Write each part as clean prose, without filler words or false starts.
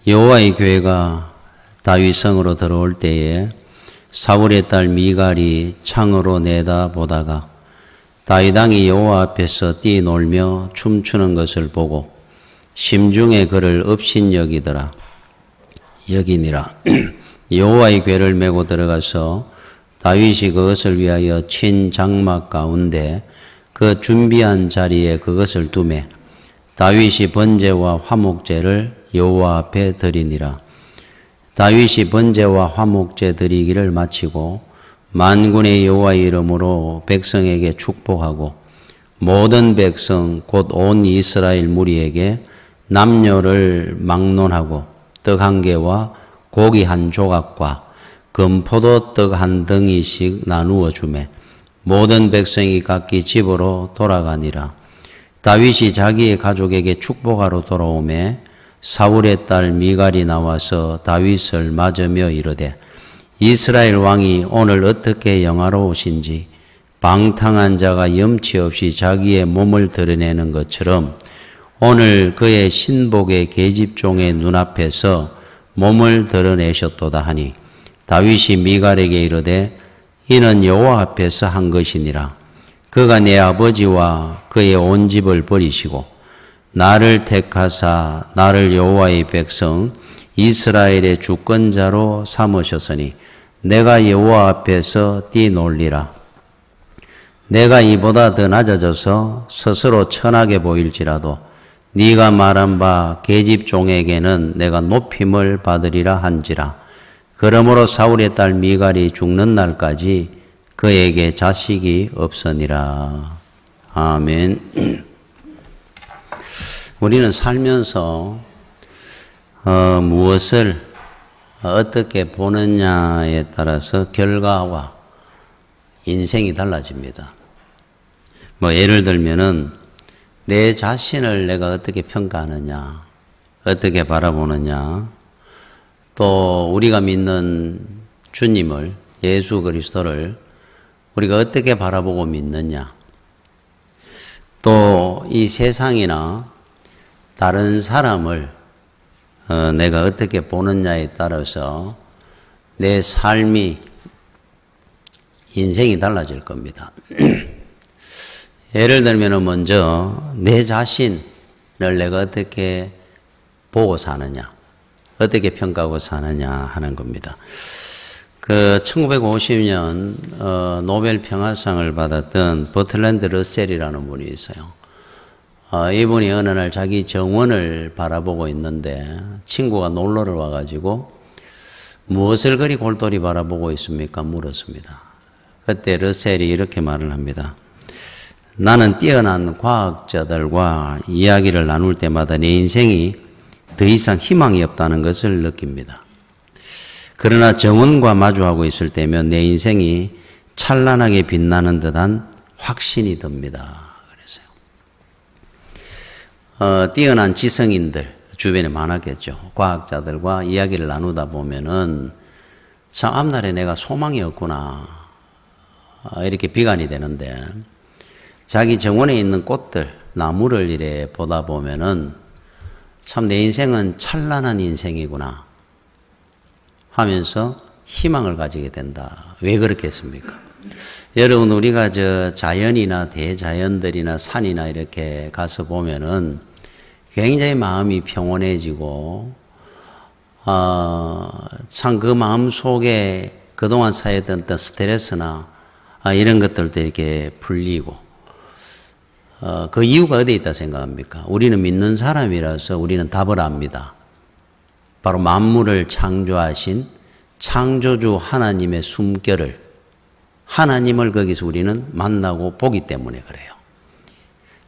여호와의 교회가 다윗 성으로 들어올 때에 사울의 딸 미갈이 창으로 내다보다가 다윗 왕이 여호와 앞에서 뛰놀며 춤추는 것을 보고 심중에 그를 업신여기니라. 여호와의 궤를 메고 들어가서 다윗이 그것을 위하여 친 장막 가운데 그 준비한 자리에 그것을 두매 다윗이 번제와 화목제를 여호와 앞에 드리니라. 다윗이 번제와 화목제 드리기를 마치고 만군의 여호와의 이름으로 백성에게 축복하고 모든 백성 곧 온 이스라엘 무리에게 남녀를 막론하고 떡 한 개와 고기 한 조각과 금포도 떡 한 덩이씩 나누어 주매 모든 백성이 각기 집으로 돌아가니라. 다윗이 자기의 가족에게 축복하러 돌아오매 사울의 딸 미갈이 나와서 다윗을 맞으며 이르되 이스라엘 왕이 오늘 어떻게 영화로우신지 방탕한 자가 염치 없이 자기의 몸을 드러내는 것처럼 오늘 그의 신복의 계집종의 눈앞에서 몸을 드러내셨도다 하니 다윗이 미갈에게 이르되 이는 여호와 앞에서 한 것이니라. 그가 내 아버지와 그의 온 집을 버리시고 나를 택하사 나를 여호와의 백성 이스라엘의 주권자로 삼으셨으니 내가 여호와 앞에서 뛰놀리라. 내가 이보다 더 낮아져서 스스로 천하게 보일지라도 네가 말한 바 계집종에게는 내가 높임을 받으리라 한지라. 그러므로 사울의 딸 미갈이 죽는 날까지 그에게 자식이 없으니라. 아멘. 우리는 살면서 무엇을 어떻게 보느냐에 따라서 결과와 인생이 달라집니다. 예를 들면은 내 자신을 내가 어떻게 평가하느냐, 어떻게 바라보느냐, 또 우리가 믿는 주님을, 예수 그리스도를 우리가 어떻게 바라보고 믿느냐, 또 이 세상이나 다른 사람을 내가 어떻게 보느냐에 따라서 내 삶이, 인생이 달라질 겁니다. 예를 들면 먼저 내 자신을 내가 어떻게 보고 사느냐, 어떻게 평가하고 사느냐 하는 겁니다. 1950년 노벨 평화상을 받았던 버틀랜드 러셀이라는 분이 있어요. 이분이 어느 날 자기 정원을 바라보고 있는데 친구가 놀러를 와가지고 무엇을 그리 골똘히 바라보고 있습니까? 물었습니다. 그때 러셀이 이렇게 말을 합니다. 나는 뛰어난 과학자들과 이야기를 나눌 때마다 내 인생이 더 이상 희망이 없다는 것을 느낍니다. 그러나 정원과 마주하고 있을 때면 내 인생이 찬란하게 빛나는 듯한 확신이 듭니다. 그래서요. 뛰어난 지성인들 주변에 많았겠죠. 과학자들과 이야기를 나누다 보면은 참 앞날에 내가 소망이 없구나 이렇게 비관이 되는데 자기 정원에 있는 꽃들, 나무를 이래 보다 보면은 참 내 인생은 찬란한 인생이구나 하면서 희망을 가지게 된다. 왜 그렇겠습니까? 여러분, 우리가 자연이나 대자연들이나 산이나 이렇게 가서 보면은 굉장히 마음이 평온해지고, 참 그 마음 속에 그동안 쌓였던 어떤 스트레스나 이런 것들도 이렇게 풀리고, 그 이유가 어디에 있다 생각합니까? 우리는 믿는 사람이라서 우리는 답을 압니다. 바로 만물을 창조하신 창조주 하나님의 숨결을, 하나님을 거기서 우리는 만나고 보기 때문에 그래요.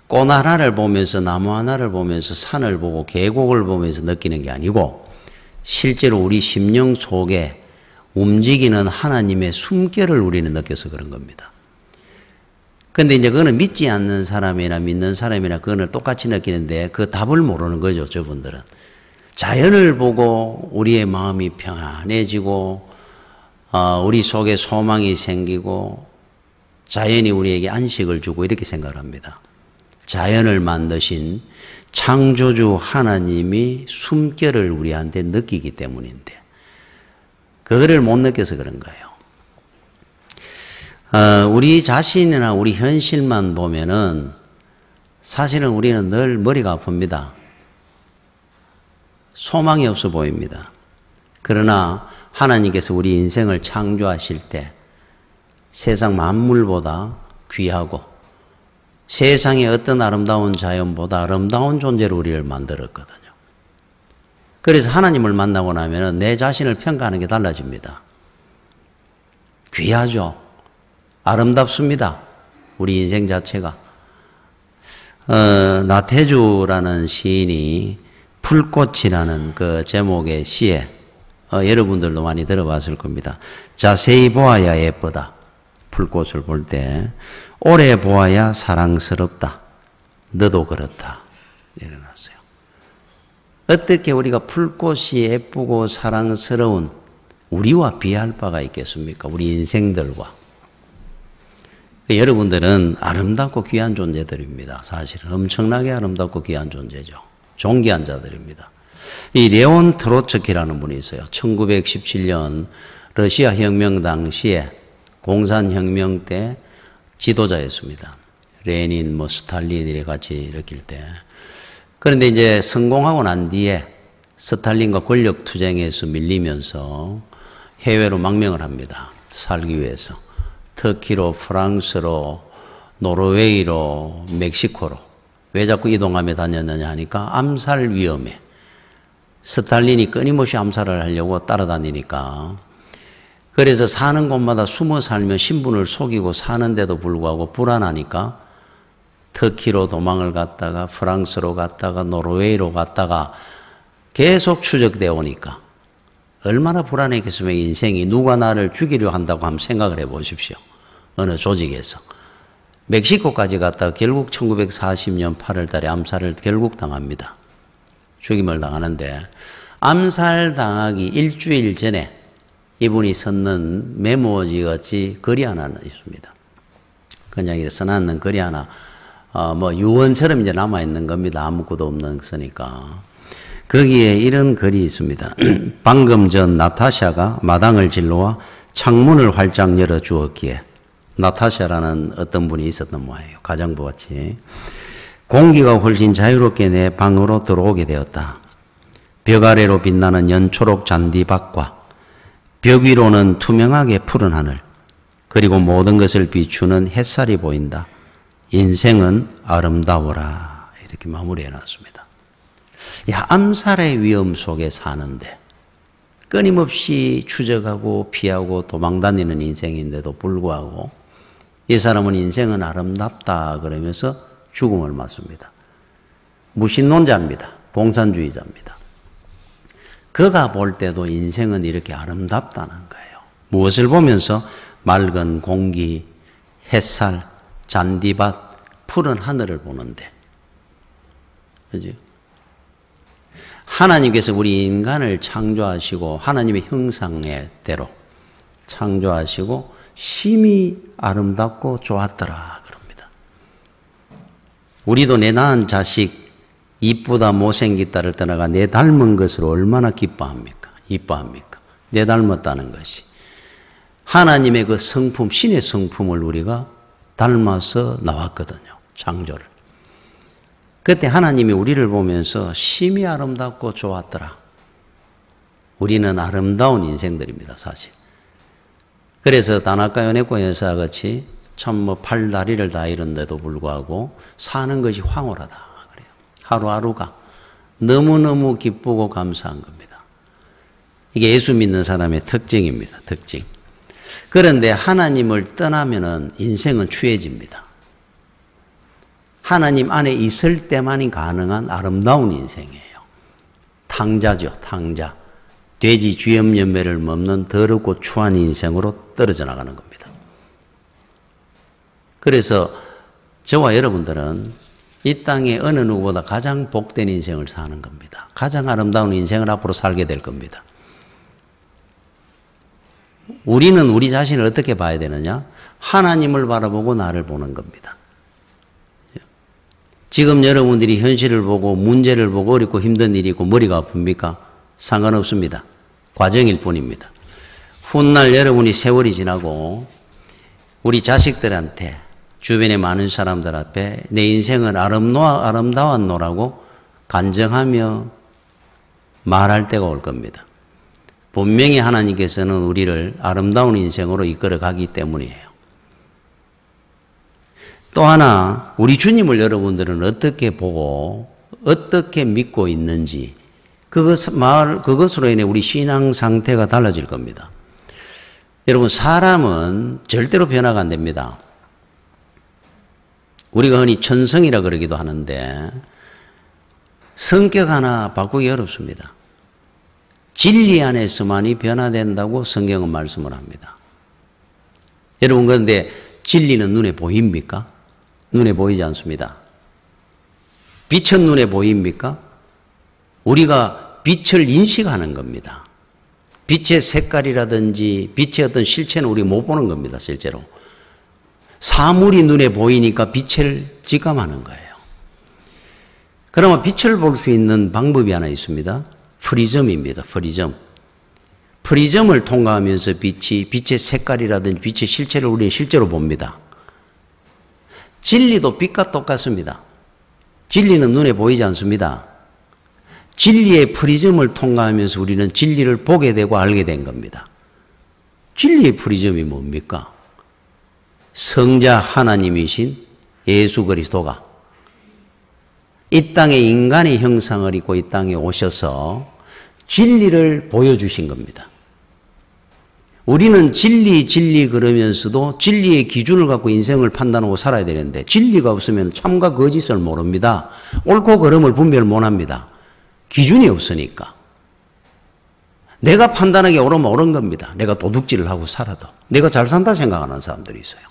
꽃 하나를 보면서, 나무 하나를 보면서, 산을 보고 계곡을 보면서 느끼는 게 아니고 실제로 우리 심령 속에 움직이는 하나님의 숨결을 우리는 느껴서 그런 겁니다. 근데 이제 그거는 믿지 않는 사람이나 믿는 사람이나 그거는 똑같이 느끼는데 그 답을 모르는 거죠, 저분들은. 자연을 보고 우리의 마음이 평안해지고, 우리 속에 소망이 생기고, 자연이 우리에게 안식을 주고 이렇게 생각을 합니다. 자연을 만드신 창조주 하나님이 숨결을 우리한테 느끼기 때문인데 그거를 못 느껴서 그런 거예요. 우리 자신이나 우리 현실만 보면은 사실은 우리는 늘 머리가 아픕니다. 소망이 없어 보입니다. 그러나 하나님께서 우리 인생을 창조하실 때 세상 만물보다 귀하고 세상의 어떤 아름다운 자연보다 아름다운 존재로 우리를 만들었거든요. 그래서 하나님을 만나고 나면 내 자신을 평가하는 게 달라집니다. 귀하죠. 아름답습니다. 우리 인생 자체가. 나태주라는 시인이 풀꽃이라는 그 제목의 시에 여러분들도 많이 들어봤을 겁니다. 자세히 보아야 예쁘다. 풀꽃을 볼 때 오래 보아야 사랑스럽다. 너도 그렇다. 일어났어요. 어떻게 우리가 풀꽃이 예쁘고 사랑스러운 우리와 비할 바가 있겠습니까? 우리 인생들과. 여러분들은 아름답고 귀한 존재들입니다. 사실은 엄청나게 아름답고 귀한 존재죠. 존귀한 자들입니다. 이 레온 트로츠키라는 분이 있어요. 1917년 러시아 혁명 당시에 공산혁명 때 지도자였습니다. 레닌, 스탈린 이래 같이 일으킬 때. 그런데 이제 성공하고 난 뒤에 스탈린과 권력 투쟁에서 밀리면서 해외로 망명을 합니다. 살기 위해서. 터키로, 프랑스로, 노르웨이로, 멕시코로. 왜 자꾸 이동하며 다녔느냐 하니까 암살 위험에. 스탈린이 끊임없이 암살을 하려고 따라다니니까. 그래서 사는 곳마다 숨어 살며 신분을 속이고 사는데도 불구하고 불안하니까 터키로 도망을 갔다가 프랑스로 갔다가 노르웨이로 갔다가 계속 추적되어 오니까 얼마나 불안했겠으면 인생이 누가 나를 죽이려 한다고 한번 생각을 해 보십시오. 어느 조직에서. 멕시코까지 갔다가 결국 1940년 8월 달에 암살을 결국 당합니다. 죽임을 당하는데 암살 당하기 일주일 전에 이분이 썼는 메모지 같이 글이 하나 있습니다. 그냥 써놨는 글이 하나, 유언처럼 이제 남아있는 겁니다. 아무것도 없는 쓰니까. 거기에 이런 글이 있습니다. 방금 전 나타샤가 마당을 질러와 창문을 활짝 열어 주었기에 나타샤라는 어떤 분이 있었던 모양이에요. 가정부같이. 공기가 훨씬 자유롭게 내 방으로 들어오게 되었다. 벽 아래로 빛나는 연초록 잔디밭과 벽 위로는 투명하게 푸른 하늘, 그리고 모든 것을 비추는 햇살이 보인다. 인생은 아름다워라. 이렇게 마무리해 놨습니다. 암살의 위험 속에 사는데 끊임없이 추적하고 피하고 도망다니는 인생인데도 불구하고 이 사람은 인생은 아름답다 그러면서 죽음을 맞습니다. 무신론자입니다. 공산주의자입니다. 그가 볼 때도 인생은 이렇게 아름답다는 거예요. 무엇을 보면서? 맑은 공기, 햇살, 잔디밭, 푸른 하늘을 보는데. 그죠? 하나님께서 우리 인간을 창조하시고 하나님의 형상대로 창조하시고 심히 아름답고 좋았더라 그럽니다. 우리도 내 낳은 자식 이쁘다 못생겼다를 떠나가 내 닮은 것으로 얼마나 기뻐합니까? 이뻐합니까? 내 닮았다는 것이. 하나님의 그 성품, 신의 성품을 우리가 닮아서 나왔거든요. 창조를. 그때 하나님이 우리를 보면서 심히 아름답고 좋았더라. 우리는 아름다운 인생들입니다, 사실. 그래서 다나카 요네코 여사 같이 참 팔다리를 다 잃은데도 불구하고 사는 것이 황홀하다. 그래요. 하루하루가 너무너무 기쁘고 감사한 겁니다. 이게 예수 믿는 사람의 특징입니다, 특징. 그런데 하나님을 떠나면은 인생은 추해집니다. 하나님 안에 있을 때만이 가능한 아름다운 인생이에요. 탕자죠, 탕자. 돼지 쥐염 열매를 먹는 더럽고 추한 인생으로 떨어져 나가는 겁니다. 그래서 저와 여러분들은 이 땅에 어느 누구보다 가장 복된 인생을 사는 겁니다. 가장 아름다운 인생을 앞으로 살게 될 겁니다. 우리는 우리 자신을 어떻게 봐야 되느냐? 하나님을 바라보고 나를 보는 겁니다. 지금 여러분들이 현실을 보고 문제를 보고 어렵고 힘든 일이 있고 머리가 아픕니까? 상관없습니다. 과정일 뿐입니다. 훗날 여러분이 세월이 지나고 우리 자식들한테 주변의 많은 사람들 앞에 내 인생은 아름다웠노라고 간증하며 말할 때가 올 겁니다. 분명히 하나님께서는 우리를 아름다운 인생으로 이끌어 가기 때문이에요. 또 하나, 우리 주님을 여러분들은 어떻게 보고 어떻게 믿고 있는지 그것으로 인해 우리 신앙 상태가 달라질 겁니다. 여러분, 사람은 절대로 변화가 안 됩니다. 우리가 흔히 천성이라 그러기도 하는데 성격 하나 바꾸기 어렵습니다. 진리 안에서만이 변화된다고 성경은 말씀을 합니다. 여러분, 그런데 진리는 눈에 보입니까? 눈에 보이지 않습니다. 빛은 눈에 보입니까? 우리가 빛을 인식하는 겁니다. 빛의 색깔이라든지 빛의 어떤 실체는 우리가 못 보는 겁니다, 실제로. 사물이 눈에 보이니까 빛을 직감하는 거예요. 그러면 빛을 볼 수 있는 방법이 하나 있습니다. 프리즘입니다. 프리즘을 통과하면서 빛의 색깔이라든지 빛의 실체를 우리는 실제로 봅니다. 진리도 빛과 똑같습니다. 진리는 눈에 보이지 않습니다. 진리의 프리즘을 통과하면서 우리는 진리를 보게 되고 알게 된 겁니다. 진리의 프리즘이 뭡니까? 성자 하나님이신 예수 그리스도가 이 땅에 인간의 형상을 입고 이 땅에 오셔서 진리를 보여주신 겁니다. 우리는 진리 그러면서도 진리의 기준을 갖고 인생을 판단하고 살아야 되는데 진리가 없으면 참과 거짓을 모릅니다. 옳고 그름을 분별 못합니다. 기준이 없으니까. 내가 판단하기 옳으면 옳은 겁니다. 내가 도둑질을 하고 살아도. 내가 잘 산다 생각하는 사람들이 있어요.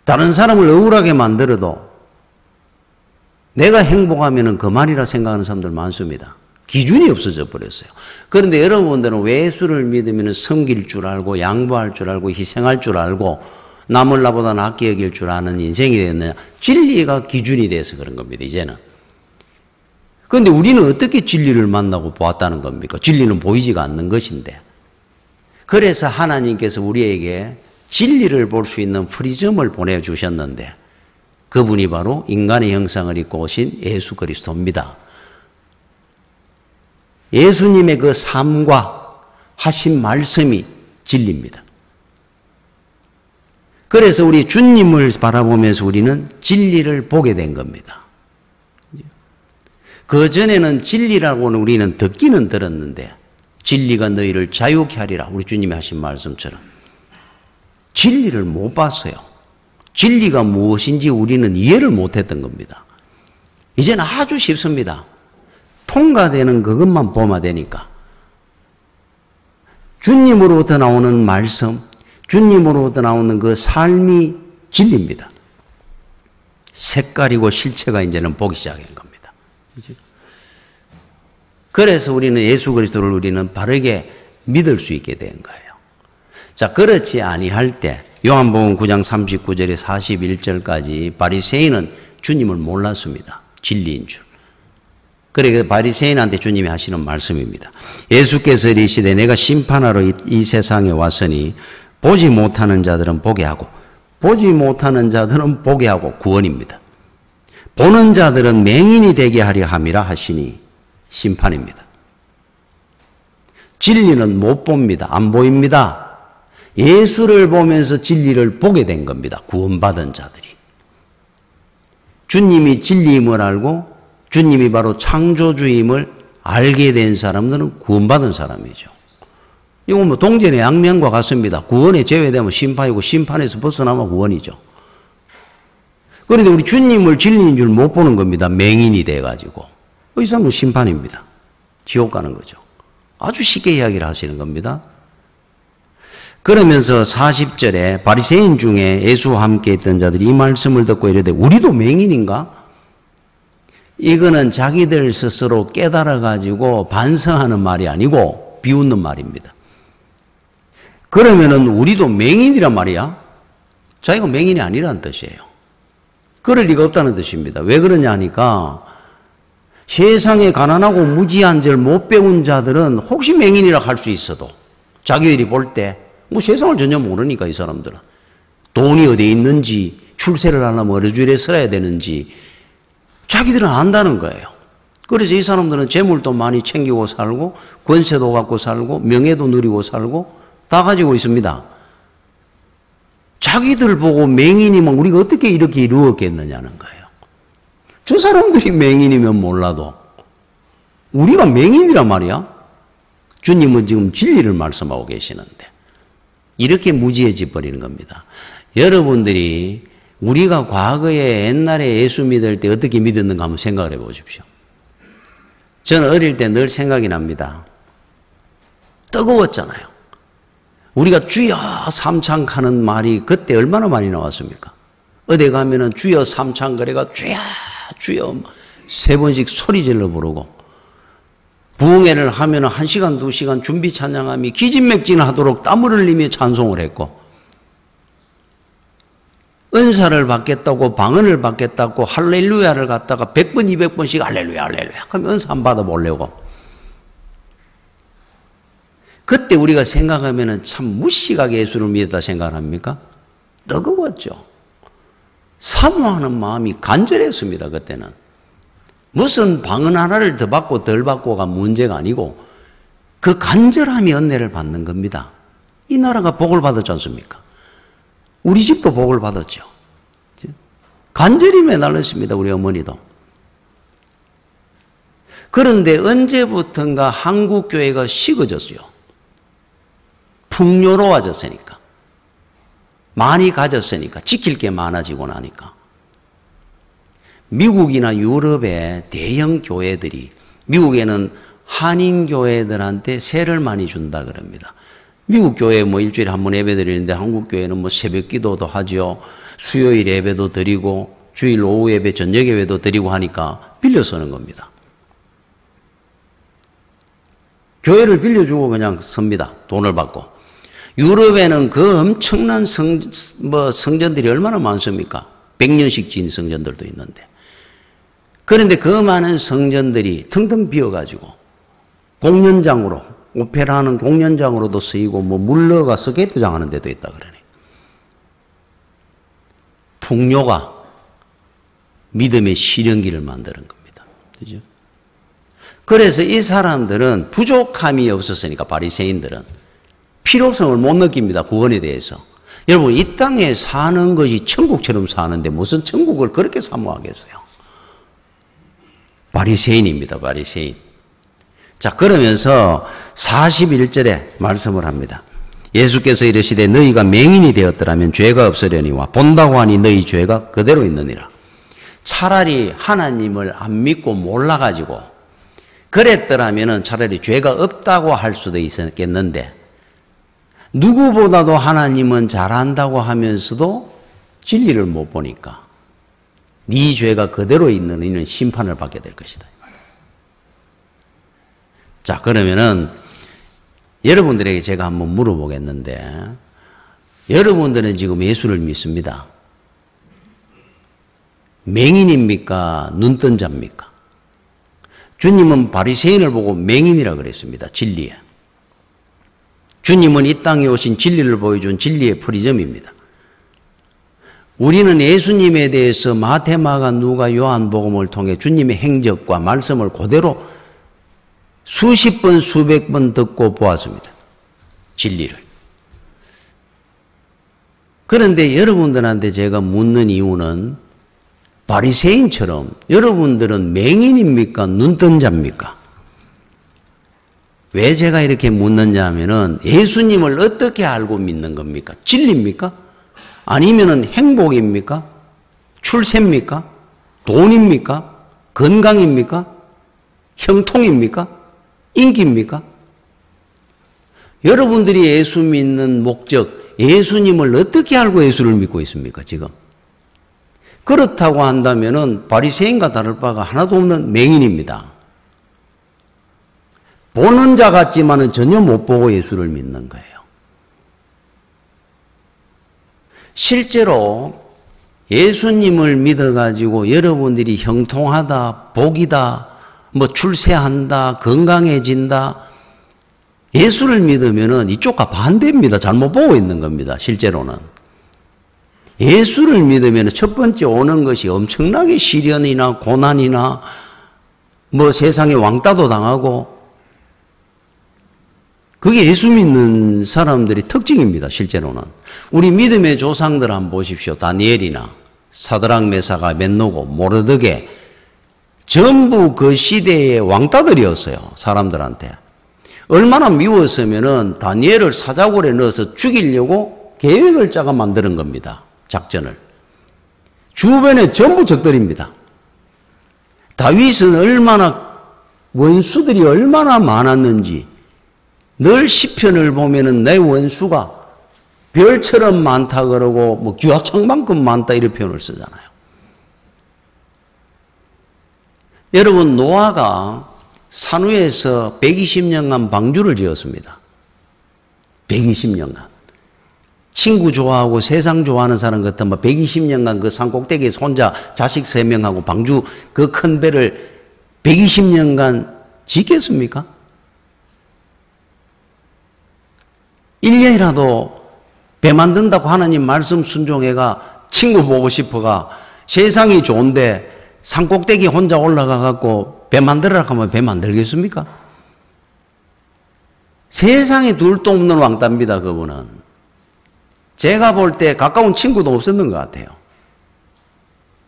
다른 사람을 억울하게 만들어도 내가 행복하면 그만이라 생각하는 사람들 많습니다. 기준이 없어져 버렸어요. 그런데 여러분들은 왜 예수를 믿으면 섬길 줄 알고 양보할 줄 알고 희생할 줄 알고 남을 나보다 낫게 여길 줄 아는 인생이 됐느냐? 진리가 기준이 돼서 그런 겁니다, 이제는. 그런데 우리는 어떻게 진리를 만나고 보았다는 겁니까? 진리는 보이지가 않는 것인데. 그래서 하나님께서 우리에게 진리를 볼 수 있는 프리즘을 보내주셨는데 그분이 바로 인간의 형상을 입고 오신 예수 그리스도입니다. 예수님의 그 삶과 하신 말씀이 진리입니다. 그래서 우리 주님을 바라보면서 우리는 진리를 보게 된 겁니다. 그전에는 진리라고는 우리는 듣기는 들었는데 진리가 너희를 자유케 하리라. 우리 주님이 하신 말씀처럼. 진리를 못 봤어요. 진리가 무엇인지 우리는 이해를 못했던 겁니다. 이제는 아주 쉽습니다. 통과되는 그것만 보면 되니까. 주님으로부터 나오는 말씀, 주님으로부터 나오는 그 삶이 진리입니다. 색깔이고 실체가 이제는 보기 시작한 겁니다. 그래서 우리는 예수 그리스도를 우리는 바르게 믿을 수 있게 된 거예요. 자, 그렇지 아니할 때 요한복음 9장 39절에 41절까지 바리새인은 주님을 몰랐습니다. 진리인 줄. 그래서 바리새인한테 주님이 하시는 말씀입니다. 예수께서 이르시되 내가 심판하러 이 세상에 왔으니 보지 못하는 자들은 보게 하고 보지 못하는 자들은 보게 하고 구원입니다. 보는 자들은 맹인이 되게 하려 함이라 하시니 심판입니다. 진리는 못 봅니다. 안 보입니다. 예수를 보면서 진리를 보게 된 겁니다. 구원받은 자들이. 주님이 진리임을 알고 주님이 바로 창조주임을 알게 된 사람들은 구원받은 사람이죠. 이건 뭐 동전의 양면과 같습니다. 구원에 제외되면 심판이고 심판에서 벗어나면 구원이죠. 그런데 우리 주님을 진리인 줄 못 보는 겁니다. 맹인이 돼가지고. 이 사람은 심판입니다. 지옥 가는 거죠. 아주 쉽게 이야기를 하시는 겁니다. 그러면서 40절에 바리새인 중에 예수와 함께 있던 자들이 이 말씀을 듣고 이르되 우리도 맹인인가? 이거는 자기들 스스로 깨달아가지고 반성하는 말이 아니고 비웃는 말입니다. 그러면은 우리도 맹인이란 말이야? 자기가 맹인이 아니라는 뜻이에요. 그럴 리가 없다는 뜻입니다. 왜 그러냐 하니까 세상에 가난하고 무지한 절 못 배운 자들은 혹시 맹인이라 할 수 있어도 자기들이 볼 때 뭐 세상을 전혀 모르니까 이 사람들은 돈이 어디에 있는지 출세를 하려면 어느 줄에 서야 되는지 자기들은 안다는 거예요. 그래서 이 사람들은 재물도 많이 챙기고 살고 권세도 갖고 살고 명예도 누리고 살고 다 가지고 있습니다. 자기들 보고 맹인이면 우리가 어떻게 이렇게 이루었겠느냐는 거예요. 저 사람들이 맹인이면 몰라도 우리가 맹인이란 말이야. 주님은 지금 진리를 말씀하고 계시는데 이렇게 무지해져 버리는 겁니다. 여러분들이 우리가 과거에 옛날에 예수 믿을 때 어떻게 믿었는가 한번 생각을 해보십시오. 저는 어릴 때 늘 생각이 납니다. 뜨거웠잖아요. 우리가 주여 삼창하는 말이 그때 얼마나 많이 나왔습니까? 어디 가면은 주여 삼창거래가 주여 주여 3번씩 소리 질러 부르고 부흥회를 하면은 1시간 2시간 준비 찬양함이 기진맥진하도록 땀을 흘리며 찬송을 했고 은사를 받겠다고 방언을 받겠다고 할렐루야를 갖다가 100번 200번씩 할렐루야 할렐루야 그럼 은사 안 받아보려고 그때 우리가 생각하면은 참 무식하게 예수를 믿었다 생각합니까? 뜨거웠죠. 사모하는 마음이 간절했습니다. 그때는 무슨 방언 하나를 더 받고 덜 받고가 문제가 아니고 그 간절함이 은혜를 받는 겁니다. 이 나라가 복을 받았지 않습니까? 우리 집도 복을 받았죠. 간절히 매달렸습니다. 우리 어머니도. 그런데 언제부턴가 한국교회가 식어졌어요. 풍요로워졌으니까. 많이 가졌으니까. 지킬 게 많아지고 나니까. 미국이나 유럽의 대형 교회들이 미국에는 한인교회들한테 세를 많이 준다 그럽니다. 미국 교회 뭐 일주일에 한 번 예배 드리는데 한국 교회는 뭐 새벽 기도도 하죠. 수요일 예배도 드리고 주일 오후 예배 저녁 예배도 드리고 하니까 빌려 쓰는 겁니다. 교회를 빌려주고 그냥 섭니다. 돈을 받고. 유럽에는 그 엄청난 성전들이 얼마나 많습니까? 100년씩 지은 성전들도 있는데. 그런데 그 많은 성전들이 텅텅 비어가지고 공연장으로 오페라하는 공연장으로도 쓰이고 뭐 물러가 스케이트장 하는 데도 있다 그러네. 풍요가 믿음의 실현기를 만드는 겁니다. 그죠? 그래서 이 사람들은 부족함이 없었으니까 바리새인들은 필요성을 못 느낍니다. 구원에 대해서. 여러분 이 땅에 사는 것이 천국처럼 사는데 무슨 천국을 그렇게 사모하겠어요? 바리새인입니다. 바리새인. 자 그러면서 41절에 말씀을 합니다. 예수께서 이르시되 너희가 맹인이 되었더라면 죄가 없으려니와 본다고 하니 너희 죄가 그대로 있느니라. 차라리 하나님을 안 믿고 몰라가지고 그랬더라면 차라리 죄가 없다고 할 수도 있었겠는데 누구보다도 하나님은 잘한다고 하면서도 진리를 못 보니까 네 죄가 그대로 있는 이는 심판을 받게 될 것이다. 자 그러면은 여러분들에게 제가 한번 물어보겠는데 여러분들은 지금 예수를 믿습니다. 맹인입니까? 눈뜬 자입니까? 주님은 바리새인을 보고 맹인이라 그랬습니다. 진리에. 주님은 이 땅에 오신 진리를 보여준 진리의 프리즘입니다. 우리는 예수님에 대해서 마태, 마가, 누가, 요한복음을 통해 주님의 행적과 말씀을 그대로 수십 번, 수백 번 듣고 보았습니다. 진리를. 그런데 여러분들한테 제가 묻는 이유는 바리새인처럼 여러분들은 맹인입니까? 눈뜬 자입니까? 왜 제가 이렇게 묻느냐 하면은 예수님을 어떻게 알고 믿는 겁니까? 진리입니까? 아니면은 행복입니까? 출세입니까? 돈입니까? 건강입니까? 형통입니까? 인기입니까? 여러분들이 예수 믿는 목적, 예수님을 어떻게 알고 예수를 믿고 있습니까, 지금? 그렇다고 한다면은 바리새인과 다를 바가 하나도 없는 맹인입니다. 보는 자 같지만은 전혀 못 보고 예수를 믿는 거예요. 실제로 예수님을 믿어가지고 여러분들이 형통하다, 복이다, 뭐 출세한다, 건강해진다, 예수를 믿으면은 이쪽과 반대입니다. 잘못 보고 있는 겁니다. 실제로는. 예수를 믿으면 첫 번째 오는 것이 엄청나게 시련이나 고난이나 뭐 세상에 왕따도 당하고, 그게 예수 믿는 사람들의 특징입니다. 실제로는. 우리 믿음의 조상들 한번 보십시오. 다니엘이나 사드락 메사가 벤노고 모르드게 전부 그 시대의 왕따들이었어요. 사람들한테. 얼마나 미웠으면은 다니엘을 사자굴에 넣어서 죽이려고 계획을 짜가 만드는 겁니다. 작전을. 주변에 전부 적들입니다. 다윗은 얼마나, 원수들이 얼마나 많았는지, 늘 시편을 보면은 내 원수가 별처럼 많다 그러고 뭐 기와창만큼 많다 이런 표현을 쓰잖아요. 여러분, 노아가 산후에서 120년간 방주를 지었습니다. 120년간. 친구 좋아하고 세상 좋아하는 사람 같으면 120년간 그 산꼭대기에서 혼자 자식 3명하고 방주 그 큰 배를 120년간 짓겠습니까? 1년이라도 배 만든다고 하나님 말씀 순종해가 친구 보고 싶어가 세상이 좋은데 산꼭대기 혼자 올라가갖고 배 만들으라고 하면 배 만들겠습니까? 세상에 둘도 없는 왕따입니다. 그분은. 제가 볼 때 가까운 친구도 없었는 것 같아요.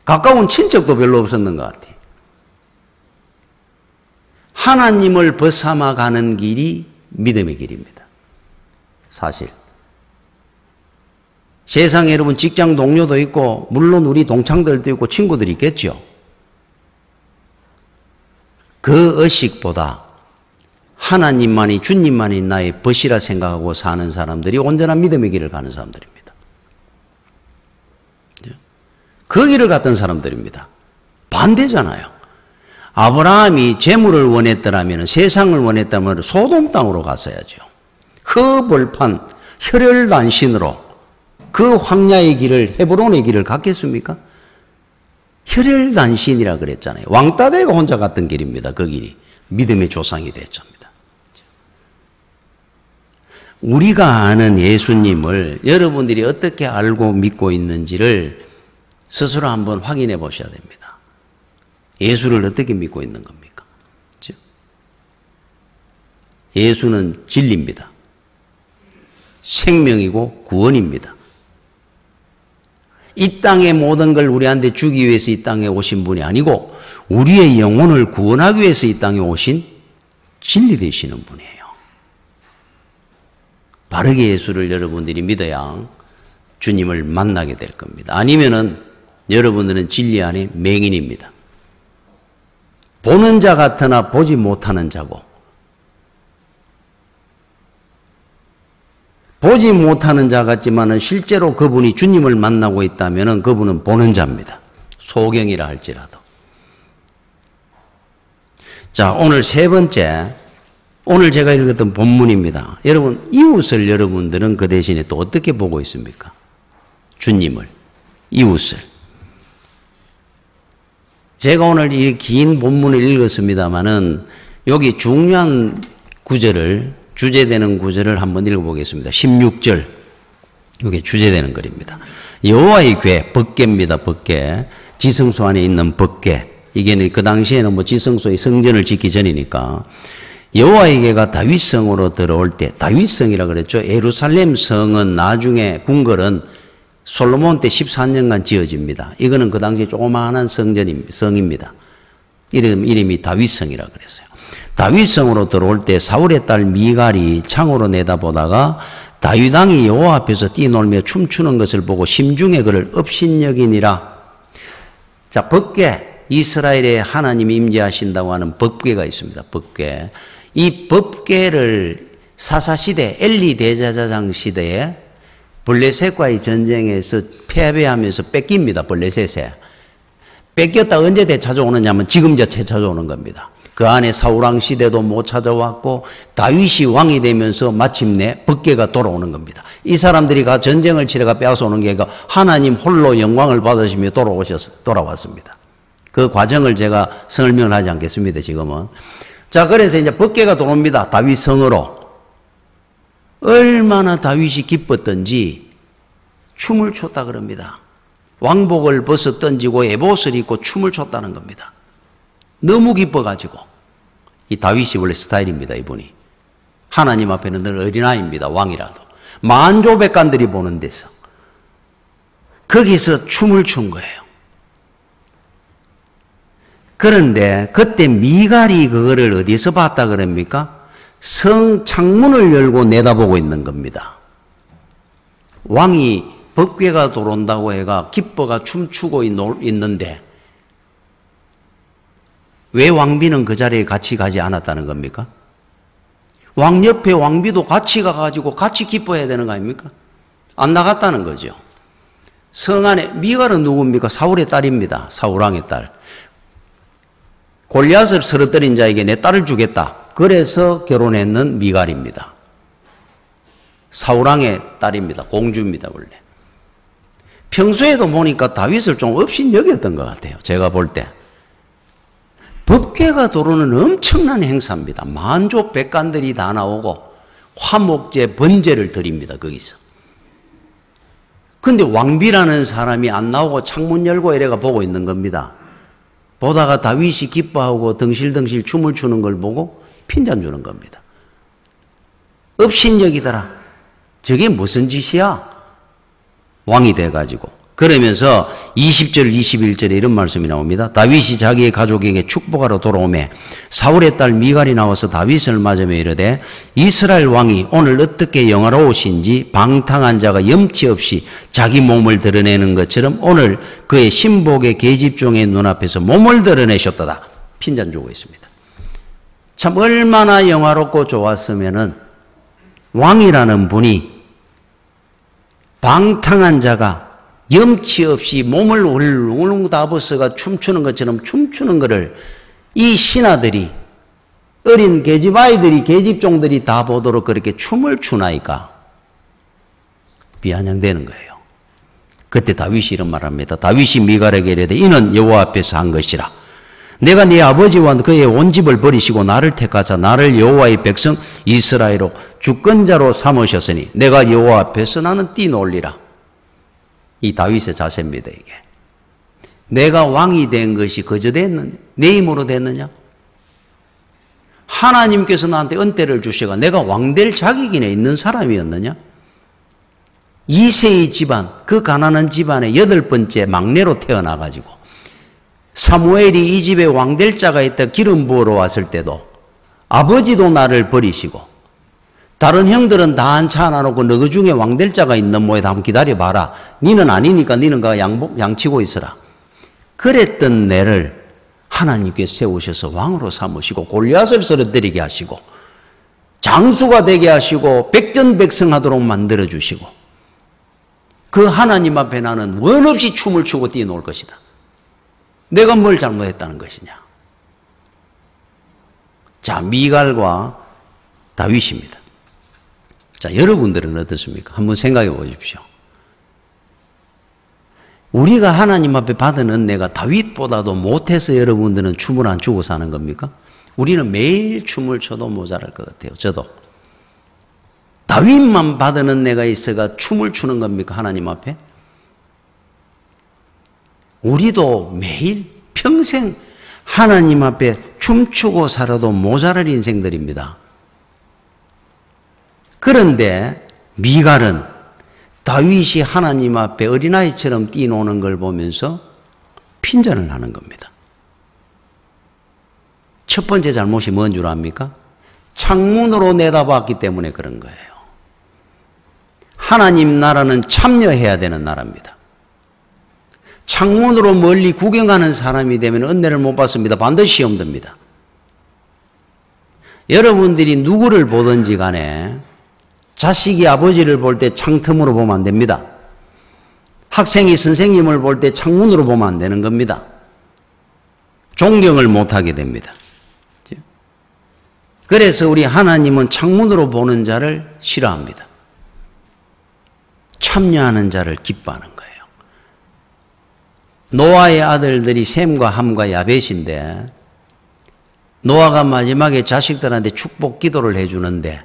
가까운 친척도 별로 없었는 것 같아요. 하나님을 벗삼아 가는 길이 믿음의 길입니다. 사실. 세상에 여러분 직장 동료도 있고 물론 우리 동창들도 있고 친구들이 있겠죠. 그 의식보다 하나님만이, 주님만이 나의 벗이라 생각하고 사는 사람들이 온전한 믿음의 길을 가는 사람들입니다. 그 길을 갔던 사람들입니다. 반대잖아요. 아브라함이 재물을 원했더라면, 세상을 원했다면 소돔 땅으로 갔어야죠. 그 벌판, 혈혈단신으로 그 황야의 길을, 헤브론의 길을 갔겠습니까? 혈혈단신이라 그랬잖아요. 왕따대가 혼자 갔던 길입니다. 그 길이. 믿음의 조상이 됐습니다. 우리가 아는 예수님을 여러분들이 어떻게 알고 믿고 있는지를 스스로 한번 확인해 보셔야 됩니다. 예수를 어떻게 믿고 있는 겁니까? 그렇죠? 예수는 진리입니다. 생명이고 구원입니다. 이 땅의 모든 걸 우리한테 주기 위해서 이 땅에 오신 분이 아니고 우리의 영혼을 구원하기 위해서 이 땅에 오신 진리 되시는 분이에요. 바르게 예수를 여러분들이 믿어야 주님을 만나게 될 겁니다. 아니면은 여러분들은 진리 안에 맹인입니다. 보는 자 같으나 보지 못하는 자고, 보지 못하는 자 같지만은 실제로 그분이 주님을 만나고 있다면은 그분은 보는 자입니다. 소경이라 할지라도. 자, 오늘 세 번째, 오늘 제가 읽었던 본문입니다. 여러분, 이웃을 여러분들은 그 대신에 또 어떻게 보고 있습니까? 주님을, 이웃을. 제가 오늘 이 긴 본문을 읽었습니다마는 여기 중요한 구절을, 주제되는 구절을 한번 읽어보겠습니다. 16절. 이게 주제되는 글입니다. 여호와의 궤, 법궤입니다. 법궤. 지성소 안에 있는 법궤. 이게 그 당시에는 뭐 지성소의 성전을 짓기 전이니까. 여호와의 궤가 다윗성으로 들어올 때, 다윗성이라 그랬죠. 예루살렘 성은 나중에 궁궐은 솔로몬 때 14년간 지어집니다. 이거는 그 당시에 조그마한 성입니다. 이름이 다윗성이라 그랬어요. 다윗성으로 들어올 때 사울의 딸 미갈이 창으로 내다보다가 다윗 왕이 여호와 앞에서 뛰놀며 춤추는 것을 보고 심중에 그를 업신여기니라. 자, 법궤, 이스라엘에 하나님이 임재하신다고 하는 법궤가 있습니다. 법궤. 이 법궤를 사사시대, 엘리 대제사장 시대에 블레셋과의 전쟁에서 패배하면서 뺏깁니다. 블레셋에. 뺏겼다 언제 되찾아오느냐면 지금 되찾아오는 겁니다. 그 안에 사울왕 시대도 못 찾아왔고 다윗이 왕이 되면서 마침내 법궤가 돌아오는 겁니다. 이 사람들이 전쟁을 치러가 빼앗아오는 게 아니라 하나님 홀로 영광을 받으시며 돌아왔습니다. 그 과정을 제가 설명을 하지 않겠습니다, 지금은. 자, 그래서 이제 법궤가 돌아옵니다. 다윗 성으로. 얼마나 다윗이 기뻤던지 춤을 췄다 그럽니다. 왕복을 벗어 던지고 에봇을 입고 춤을 췄다는 겁니다. 너무 기뻐가지고. 이 다윗이 원래 스타일입니다, 이분이. 하나님 앞에는 늘 어린아이입니다, 왕이라도. 만조백관들이 보는 데서. 거기서 춤을 춘 거예요. 그런데 그때 미갈이 그거를 어디서 봤다 그럽니까? 성 창문을 열고 내다보고 있는 겁니다. 왕이 법궤가 돌아온다고 해가 기뻐가 춤추고 있는데 왜 왕비는 그 자리에 같이 가지 않았다는 겁니까? 왕 옆에 왕비도 같이 가가지고 같이 기뻐해야 되는 거 아닙니까? 안 나갔다는 거죠. 성 안에 미갈은 누굽니까? 사울의 딸입니다. 사울왕의 딸. 골리앗을 쓰러뜨린 자에게 내 딸을 주겠다. 그래서 결혼했는 미갈입니다. 사울왕의 딸입니다. 공주입니다, 원래. 평소에도 보니까 다윗을 좀 업신여겼던 것 같아요, 제가 볼 때. 법궤가 도로는 엄청난 행사입니다. 만조백관들이 다 나오고 화목제, 번제를 드립니다, 거기서. 근데 왕비라는 사람이 안 나오고 창문 열고 이래가 보고 있는 겁니다. 보다가 다윗이 기뻐하고 덩실덩실 춤을 추는 걸 보고 핀잔 주는 겁니다. 업신여기더라. 저게 무슨 짓이야? 왕이 돼가지고. 그러면서 20절, 21절에 이런 말씀이 나옵니다. 다윗이 자기의 가족에게 축복하러 돌아오매 사울의 딸 미갈이 나와서 다윗을 맞으며 이르되 이스라엘 왕이 오늘 어떻게 영화로우신지 방탕한 자가 염치 없이 자기 몸을 드러내는 것처럼 오늘 그의 신복의 계집종의 눈앞에서 몸을 드러내셨도다. 핀잔 주고 있습니다. 참 얼마나 영화롭고 좋았으면은 왕이라는 분이 방탕한 자가 염치 없이 몸을 울릉울릉 다 벗어가 춤추는 것처럼 춤추는 것을 이 신하들이 어린 계집 아이들이 계집종들이 다 보도록 그렇게 춤을 추나이까 비아냥되는 거예요. 그때 다윗이 이런 말을 합니다. 다윗이 미갈에게 이르되 이는 여호와 앞에서 한 것이라. 내가 네 아버지와 그의 온 집을 버리시고 나를 택하사 나를 여호와의 백성 이스라엘로 주권자로 삼으셨으니 내가 여호와 앞에서 나는 뛰놀리라. 이 다윗의 자세입니다, 이게. 내가 왕이 된 것이 그저 됐느냐? 내 힘으로 됐느냐? 하나님께서 나한테 은혜를 주시고 내가 왕될 자격이나 있는 사람이었느냐? 이세의 집안, 그 가난한 집안의 8번째 막내로 태어나가지고 사무엘이 이 집에 왕될 자가 있다 기름 부으러 왔을 때도 아버지도 나를 버리시고 다른 형들은 다 한차 안 놓고 너그 중에 왕될 자가 있는 모에 한번 기다려봐라. 니는 아니니까 니는 가 양치고 있어라. 그랬던 내를 하나님께 세우셔서 왕으로 삼으시고 골리앗을 쓰러뜨리게 하시고 장수가 되게 하시고 백전백승하도록 만들어주시고 그 하나님 앞에 나는 원 없이 춤을 추고 뛰어놀 것이다. 내가 뭘 잘못했다는 것이냐. 자, 미갈과 다윗입니다. 자, 여러분들은 어떻습니까? 한번 생각해 보십시오. 우리가 하나님 앞에 받은 은혜가 다윗보다도 못해서 여러분들은 춤을 안 추고 사는 겁니까? 우리는 매일 춤을 춰도 모자랄 것 같아요. 저도. 다윗만 받은 은혜가 있어가 춤을 추는 겁니까? 하나님 앞에? 우리도 매일 평생 하나님 앞에 춤추고 살아도 모자랄 인생들입니다. 그런데 미갈은 다윗이 하나님 앞에 어린아이처럼 뛰노는 걸 보면서 핀잔을 하는 겁니다. 첫 번째 잘못이 뭔 줄 압니까? 창문으로 내다봤기 때문에 그런 거예요. 하나님 나라는 참여해야 되는 나라입니다. 창문으로 멀리 구경하는 사람이 되면 은혜를 못 받습니다. 반드시 시험 듭니다. 여러분들이 누구를 보든지 간에 자식이 아버지를 볼 때 창틈으로 보면 안 됩니다. 학생이 선생님을 볼 때 창문으로 보면 안 되는 겁니다. 존경을 못하게 됩니다. 그래서 우리 하나님은 창문으로 보는 자를 싫어합니다. 참여하는 자를 기뻐하는 거예요. 노아의 아들들이 셈과 함과 야벳인데 노아가 마지막에 자식들한테 축복 기도를 해주는데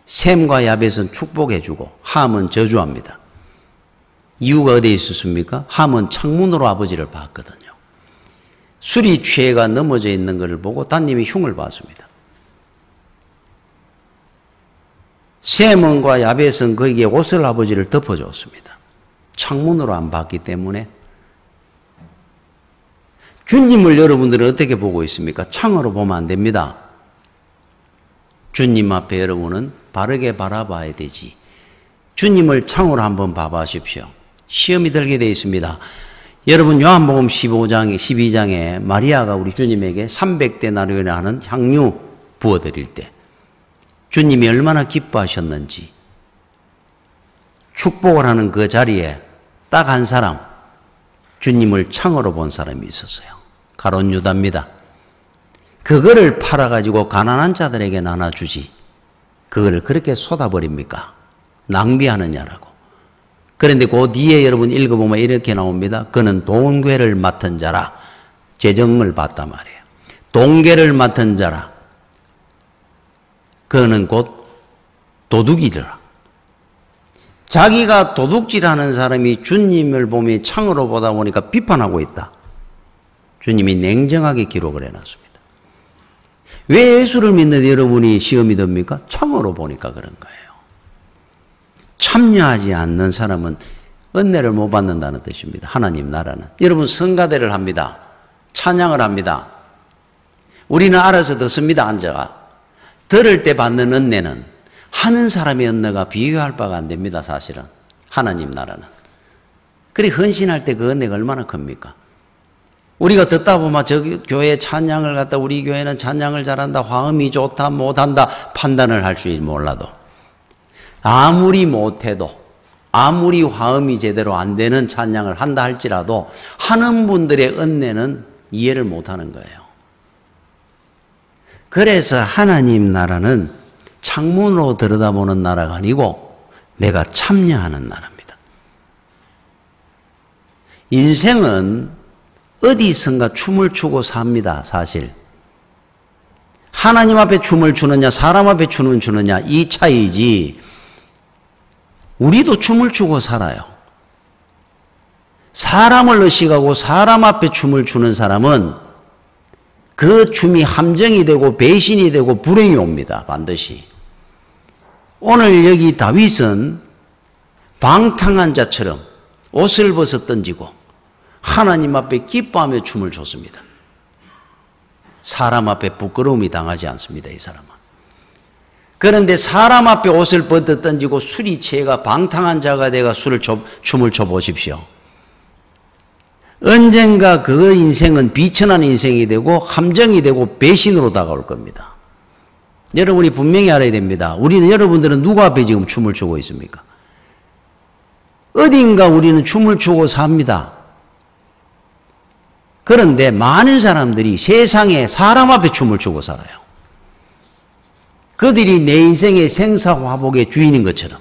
셈과 야벳은 축복해주고 함은 저주합니다. 이유가 어디에 있었습니까? 함은 창문으로 아버지를 봤거든요. 술이 취해가 넘어져 있는 것을 보고 따님이 흉을 봤습니다. 셈과 야벳은 거기에 옷을 아버지를 덮어줬습니다. 창문으로 안 봤기 때문에. 주님을 여러분들은 어떻게 보고 있습니까? 창으로 보면 안 됩니다. 주님 앞에 여러분은 바르게 바라봐야 되지. 주님을 창으로 한번 봐보십시오. 시험이 들게 되어 있습니다. 여러분 요한복음 12장에 마리아가 우리 주님에게 300데나리온에 하는 향유 부어드릴 때 주님이 얼마나 기뻐하셨는지, 축복을 하는 그 자리에 딱 한 사람, 주님을 창으로 본 사람이 있었어요. 가룟 유다입니다. 그거를 팔아가지고 가난한 자들에게 나눠주지, 그거를 그렇게 쏟아버립니까? 낭비하느냐라고. 그런데 그 뒤에 여러분 읽어보면 이렇게 나옵니다. 그는 동괴를 맡은 자라. 재정을 봤단 말이에요. 동괴를 맡은 자라. 그는 곧 도둑이더라. 자기가 도둑질하는 사람이 주님을 보며 창으로 보다 보니까 비판하고 있다. 주님이 냉정하게 기록을 해놨습니다. 왜 예수를 믿는 여러분이 시험이 됩니까? 창으로 보니까 그런 거예요. 참여하지 않는 사람은 은혜를 못 받는다는 뜻입니다. 하나님 나라는. 여러분 성가대를 합니다. 찬양을 합니다. 우리는 알아서 듣습니다. 앉아가. 들을 때 받는 은혜는 하는 사람의 은혜가 비교할 바가 안 됩니다. 사실은. 하나님 나라는. 그리 헌신할 때 그 은혜가 얼마나 큽니까? 우리가 듣다 보면 저 교회 찬양을 갖다 우리 교회는 찬양을 잘한다, 화음이 좋다, 못한다 판단을 할 줄 몰라도 아무리 못해도 아무리 화음이 제대로 안 되는 찬양을 한다 할지라도 하는 분들의 은혜는 이해를 못하는 거예요. 그래서 하나님 나라는 창문으로 들여다보는 나라가 아니고 내가 참여하는 나라입니다. 인생은 어디선가 춤을 추고 삽니다. 사실. 하나님 앞에 춤을 추느냐 사람 앞에 춤을 추느냐 이 차이지 우리도 춤을 추고 살아요. 사람을 의식하고 사람 앞에 춤을 추는 사람은 그 춤이 함정이 되고 배신이 되고 불행이 옵니다. 반드시. 오늘 여기 다윗은 방탕한 자처럼 옷을 벗어 던지고 하나님 앞에 기뻐하며 춤을 췄습니다. 사람 앞에 부끄러움이 당하지 않습니다. 이 사람은. 그런데 사람 앞에 옷을 벗어 던지고 술이 취해가 방탕한 자가 되어 춤을 춰보십시오. 언젠가 그 인생은 비천한 인생이 되고 함정이 되고 배신으로 다가올 겁니다. 여러분이 분명히 알아야 됩니다. 여러분들은 누구 앞에 지금 춤을 추고 있습니까? 어딘가 우리는 춤을 추고 삽니다. 그런데 많은 사람들이 세상에 사람 앞에 춤을 추고 살아요. 그들이 내 인생의 생사화복의 주인인 것처럼.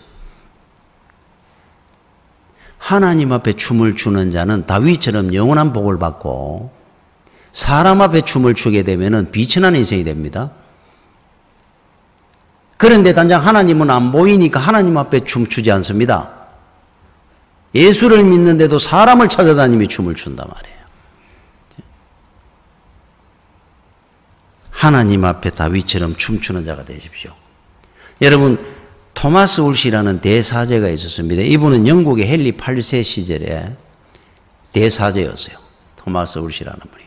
하나님 앞에 춤을 추는 자는 다윗처럼 영원한 복을 받고 사람 앞에 춤을 추게 되면 비천한 인생이 됩니다. 그런데 단장 하나님은 안 보이니까 하나님 앞에 춤추지 않습니다. 예수를 믿는데도 사람을 찾아다니며 춤을 춘단 말이에요. 하나님 앞에 다윗처럼 춤추는 자가 되십시오. 여러분 토마스 울시라는 대사제가 있었습니다. 이분은 영국의 헨리 8세 시절에 대사제였어요. 토마스 울시라는 분이.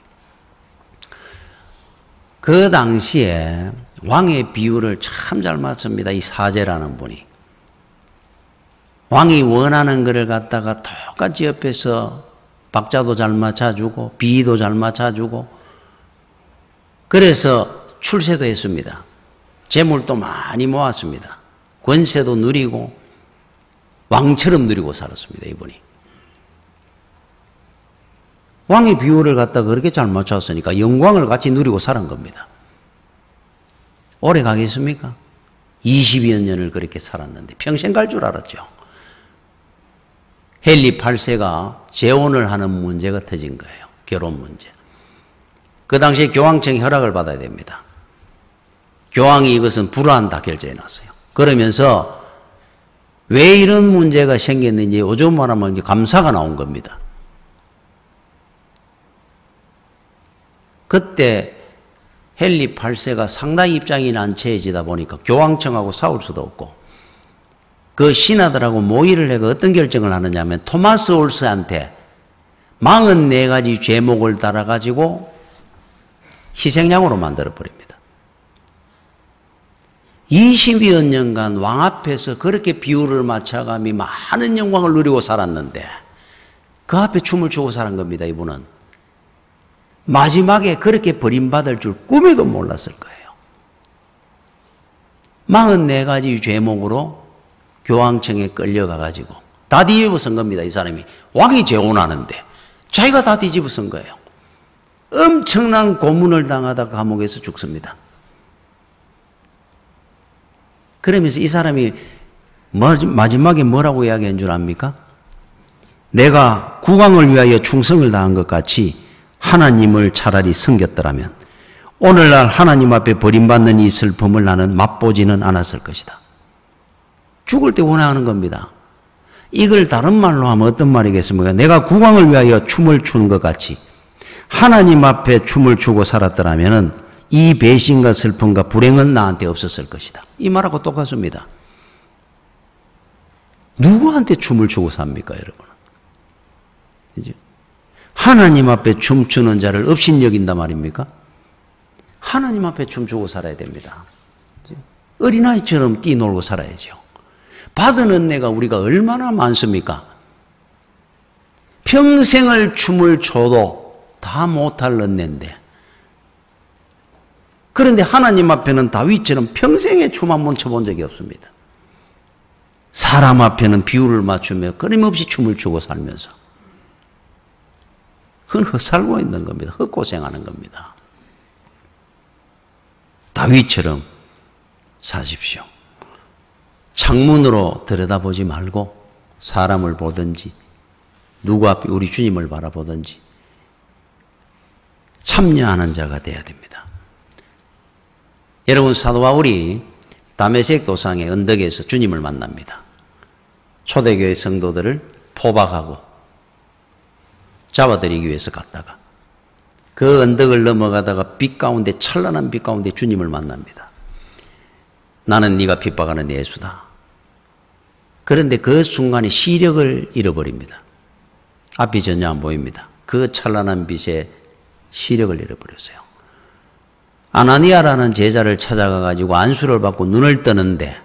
그 당시에 왕의 비유를 참 잘 맞습니다. 이 사제라는 분이. 왕이 원하는 것을 갖다가 똑같이 옆에서 박자도 잘 맞춰주고 비도 잘 맞춰주고 그래서 출세도 했습니다. 재물도 많이 모았습니다. 권세도 누리고 왕처럼 누리고 살았습니다. 이분이. 왕의 비유를 갖다가 그렇게 잘 맞췄으니까 영광을 같이 누리고 살은 겁니다. 오래 가겠습니까? 20여 년을 그렇게 살았는데 평생 갈 줄 알았죠. 헨리 8세가 재혼을 하는 문제가 터진 거예요. 결혼 문제. 그 당시에 교황청의 허락을 받아야 됩니다. 교황이 이것은 불허한다 결정해 놨어요. 그러면서 왜 이런 문제가 생겼는지 요즘 말하면 이제 감사가 나온 겁니다. 그때 헨리 8세가 상당히 입장이 난처해지다 보니까 교황청하고 싸울 수도 없고 그 신하들하고 모의를 해서 어떤 결정을 하느냐면 토마스 올스한테 44가지 죄목을 달아가지고 희생양으로 만들어버립니다. 20여 년간 왕 앞에서 그렇게 비율을 맞춰가며 많은 영광을 누리고 살았는데 그 앞에 춤을 추고 살은 겁니다. 이분은. 마지막에 그렇게 버림받을 줄 꿈에도 몰랐을 거예요. 44가지 죄목으로 교황청에 끌려가가지고 다 뒤집어 쓴 겁니다. 이 사람이. 왕이 재혼하는데 자기가 다 뒤집어 쓴 거예요. 엄청난 고문을 당하다가 감옥에서 죽습니다. 그러면서 이 사람이 마지막에 뭐라고 이야기한 줄 압니까? 내가 국왕을 위하여 충성을 다한 것 같이 하나님을 차라리 섬겼더라면 오늘날 하나님 앞에 버림받는 이 슬픔을 나는 맛보지는 않았을 것이다. 죽을 때 원하는 겁니다. 이걸 다른 말로 하면 어떤 말이겠습니까? 내가 국왕을 위하여 춤을 추는 것 같이 하나님 앞에 춤을 추고 살았더라면 이 배신과 슬픔과 불행은 나한테 없었을 것이다. 이 말하고 똑같습니다. 누구한테 춤을 추고 삽니까, 여러분? 그죠? 하나님 앞에 춤추는 자를 업신여긴단 말입니까? 하나님 앞에 춤추고 살아야 됩니다. 어린아이처럼 뛰놀고 살아야죠. 받은 은혜가 우리가 얼마나 많습니까? 평생을 춤을 춰도 다 못할 은혜인데 그런데 하나님 앞에는 다윗처럼 평생에 춤 한 번 춰본 적이 없습니다. 사람 앞에는 비율을 맞추며 끊임없이 춤을 추고 살면서 그건 헛살고 있는 겁니다. 헛고생하는 겁니다. 다윗처럼 사십시오. 창문으로 들여다보지 말고 사람을 보든지 누구 앞에 우리 주님을 바라보든지 참여하는 자가 되어야 됩니다. 여러분, 사도 바울이 다메섹 도상의 언덕에서 주님을 만납니다. 초대교회 성도들을 포박하고 잡아들이기 위해서 갔다가 그 언덕을 넘어가다가 빛 가운데, 찬란한 빛 가운데 주님을 만납니다. 나는 네가 핍박하는 예수다. 그런데 그 순간에 시력을 잃어버립니다. 앞이 전혀 안 보입니다. 그 찬란한 빛에 시력을 잃어버렸어요. 아나니아라는 제자를 찾아가 가지고 안수를 받고 눈을 뜨는데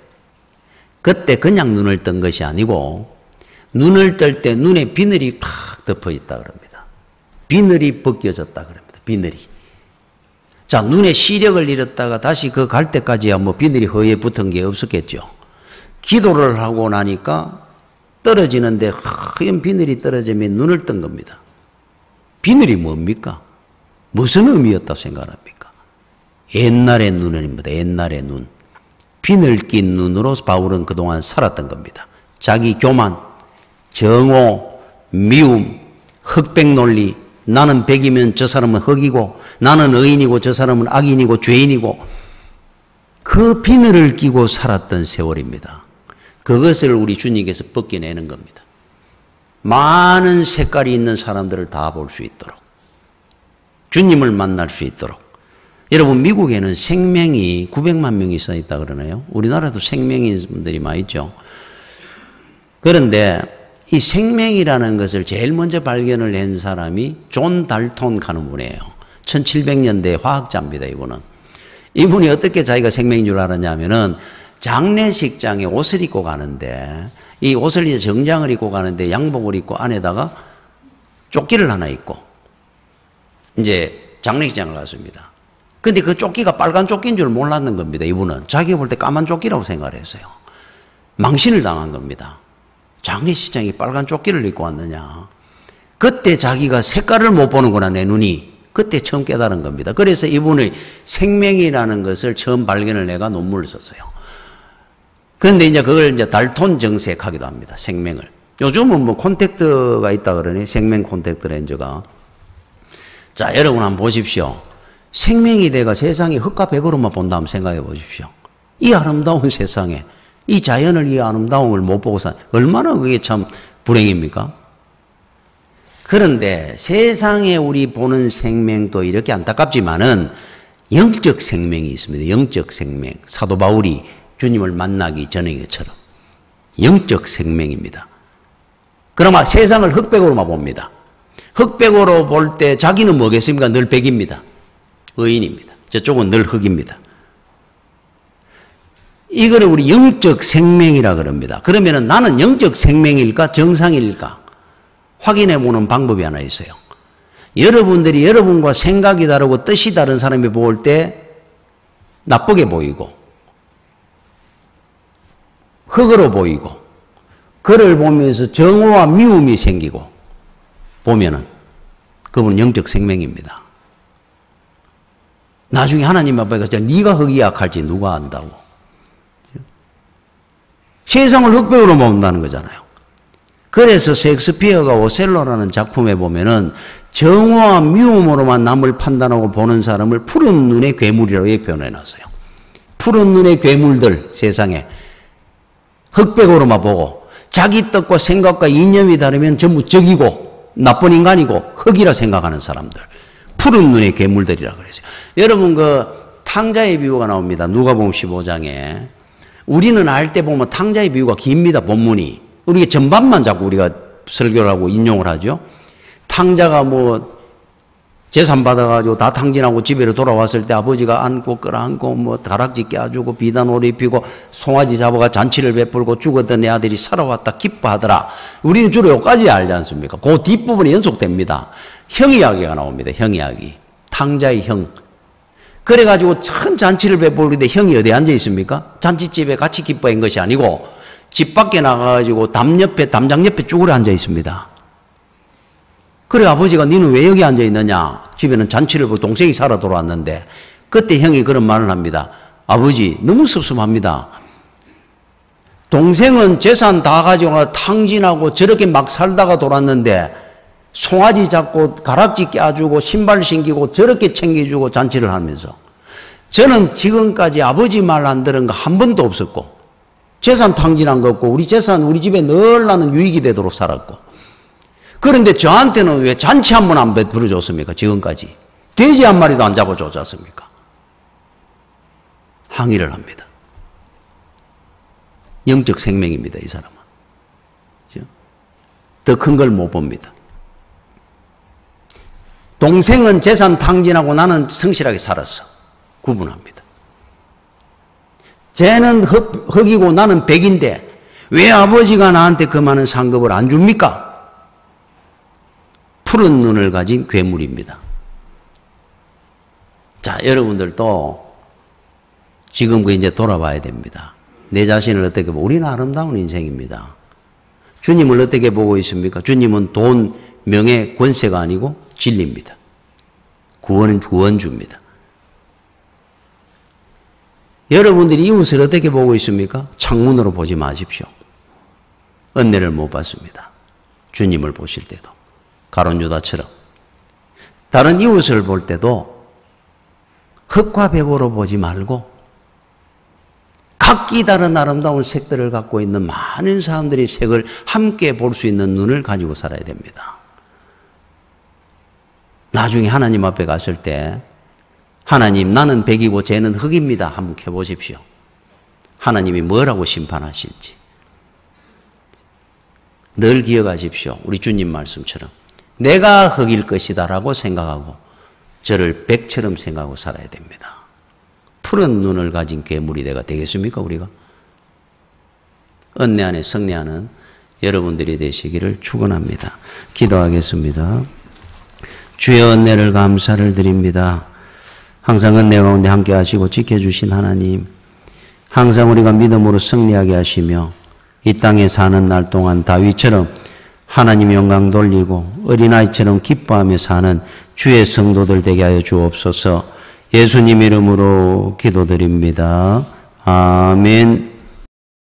그때 그냥 눈을 뜬 것이 아니고 눈을 뜰 때 눈에 비늘이 팍 덮어 있다 그럽니다. 비늘이 벗겨졌다 그럽니다. 비늘이. 자, 눈에 시력을 잃었다가 다시 그 갈 때까지야 뭐 비늘이 허에 붙은 게 없었겠죠. 기도를 하고 나니까 떨어지는데 하얀 비늘이 떨어지면 눈을 뜬 겁니다. 비늘이 뭡니까? 무슨 의미였다고 생각합니까? 옛날의 눈입니다. 옛날의 눈. 비늘 낀 눈으로 바울은 그동안 살았던 겁니다. 자기 교만, 정오, 미움, 흑백 논리, 나는 백이면 저 사람은 흑이고 나는 의인이고 저 사람은 악인이고 죄인이고 그 비늘을 끼고 살았던 세월입니다. 그것을 우리 주님께서 벗겨내는 겁니다. 많은 색깔이 있는 사람들을 다 볼 수 있도록 주님을 만날 수 있도록. 여러분, 미국에는 생명이 900만 명이 써 있다 그러나요? 우리나라도 생명인 분들이 많이 있죠. 그런데 이 생명이라는 것을 제일 먼저 발견을 한 사람이 존 달톤 하는 분이에요. 1700년대 화학자입니다, 이분은. 이분이 어떻게 자기가 생명인 줄 알았냐면은 장례식장에 옷을 입고 가는데 이 옷을 이제 정장을 입고 가는데 양복을 입고 안에다가 조끼를 하나 입고 이제 장례식장을 갔습니다. 근데 그 조끼가 빨간 조끼인 줄 몰랐는 겁니다. 이분은 자기가 볼 때 까만 조끼라고 생각을 했어요. 망신을 당한 겁니다. 장례식장에 빨간 조끼를 입고 왔느냐. 그때 자기가 색깔을 못 보는구나, 내 눈이. 그때 처음 깨달은 겁니다. 그래서 이분의 생명이라는 것을 처음 발견을 내가 논문을 썼어요. 그런데 이제 그걸 이제 달톤 정색하기도 합니다. 생명을. 요즘은 뭐 콘택트가 있다 그러니 생명 콘택트 렌즈가. 자, 여러분 한번 보십시오. 생명이 내가 세상에 흙과 백으로만 본다면 생각해 보십시오. 이 아름다운 세상에 이 자연을 이 아름다움을 못 보고 얼마나 그게 참 불행입니까? 그런데 세상에 우리 보는 생명도 이렇게 안타깝지만은 영적 생명이 있습니다. 영적 생명. 사도 바울이 주님을 만나기 전인 것처럼 영적 생명입니다. 그러나 세상을 흑백으로만 봅니다. 흑백으로 볼 때 자기는 뭐겠습니까? 늘 백입니다. 의인입니다. 저쪽은 늘 흑입니다. 이거를 우리 영적 생명이라 그럽니다. 그러면은 나는 영적 생명일까? 정상일까? 확인해 보는 방법이 하나 있어요. 여러분들이 여러분과 생각이 다르고 뜻이 다른 사람이 볼 때 나쁘게 보이고 흑으로 보이고 그를 보면서 정오와 미움이 생기고 보면은 그분은 영적 생명입니다. 나중에 하나님 앞에 네가 흑이 약할지 누가 안다고. 세상을 흑백으로 본다는 거잖아요. 그래서 셰익스피어가 오셀로라는 작품에 보면은 정오와 미움으로만 남을 판단하고 보는 사람을 푸른 눈의 괴물이라고 표현해 놨어요. 푸른 눈의 괴물들 세상에 흑백으로만 보고 자기 뜻과 생각과 이념이 다르면 전부 적이고 나쁜 인간이고 흑이라 생각하는 사람들. 푸른 눈의 괴물들이라 그랬어요. 여러분 그 탕자의 비유가 나옵니다. 누가복음 15장에. 우리는 알 때 보면 탕자의 비유가 깁니다. 본문이. 우리가 전반만 자꾸 우리가 설교를 하고 인용을 하죠. 탕자가 뭐 재산 받아가지고 다 탕진하고 집에로 돌아왔을 때 아버지가 안고 끌어안고 뭐 다락지 깨주고 비단 옷 입히고 송아지 잡아가 잔치를 베풀고 죽었던 내 아들이 살아왔다 기뻐하더라. 우리는 주로 여기까지 알지 않습니까? 그 뒷부분이 연속됩니다. 형 이야기가 나옵니다. 형 이야기. 탕자의 형. 그래가지고 큰 잔치를 베풀는데 형이 어디에 앉아 있습니까? 잔치집에 같이 기뻐한 것이 아니고 집 밖에 나가가지고 담장 옆에 쭈그려 앉아 있습니다. 그래 아버지가 너는 왜 여기 앉아 있느냐? 집에는 잔치를 보고 동생이 살아 돌아왔는데 그때 형이 그런 말을 합니다. 아버지 너무 섭섭합니다. 동생은 재산 다 가지고 탕진하고 저렇게 막 살다가 돌아왔는데 송아지 잡고 가락지 깨주고 신발 신기고 저렇게 챙겨주고 잔치를 하면서 저는 지금까지 아버지 말 안 들은 거 한 번도 없었고 재산 탕진한 거 없고 우리 재산 우리 집에 늘 나는 유익이 되도록 살았고 그런데 저한테는 왜 잔치 한 번 안 베풀어줬습니까? 지금까지. 돼지 한 마리도 안 잡아줬지 않습니까? 항의를 합니다. 영적 생명입니다. 이 사람은. 더 큰 걸 못 봅니다. 동생은 재산 탕진하고 나는 성실하게 살았어. 구분합니다. 쟤는 흑이고 나는 백인데 왜 아버지가 나한테 그 많은 상급을 안 줍니까? 푸른 눈을 가진 괴물입니다. 자, 여러분들도 지금 이제 돌아봐야 됩니다. 내 자신을 어떻게 보고, 우리는 아름다운 인생입니다. 주님을 어떻게 보고 있습니까? 주님은 돈, 명예, 권세가 아니고 진리입니다. 구원은 구원주입니다. 여러분들이 이웃을 어떻게 보고 있습니까? 창문으로 보지 마십시오. 은혜를 못 받습니다. 주님을 보실 때도. 가룟 유다처럼. 다른 이웃을 볼 때도 흙과 백으로 보지 말고 각기 다른 아름다운 색들을 갖고 있는 많은 사람들이 색을 함께 볼 수 있는 눈을 가지고 살아야 됩니다. 나중에 하나님 앞에 갔을 때 하나님 나는 백이고 쟤는 흑입니다. 한번 켜보십시오. 하나님이 뭐라고 심판하실지. 늘 기억하십시오. 우리 주님 말씀처럼. 내가 흑일 것이다라고 생각하고 저를 백처럼 생각하고 살아야 됩니다. 푸른 눈을 가진 괴물이 내가 되겠습니까? 우리가? 은혜 안에 승리하는 여러분들이 되시기를 축원합니다. 기도하겠습니다. 주의 은혜를 감사를 드립니다. 항상 은혜 가운데 함께 하시고 지켜주신 하나님, 항상 우리가 믿음으로 승리하게 하시며 이 땅에 사는 날 동안 다윗처럼 하나님 영광 돌리고 어린아이처럼 기뻐하며 사는 주의 성도들 되게 하여 주옵소서. 예수님 이름으로 기도드립니다. 아멘.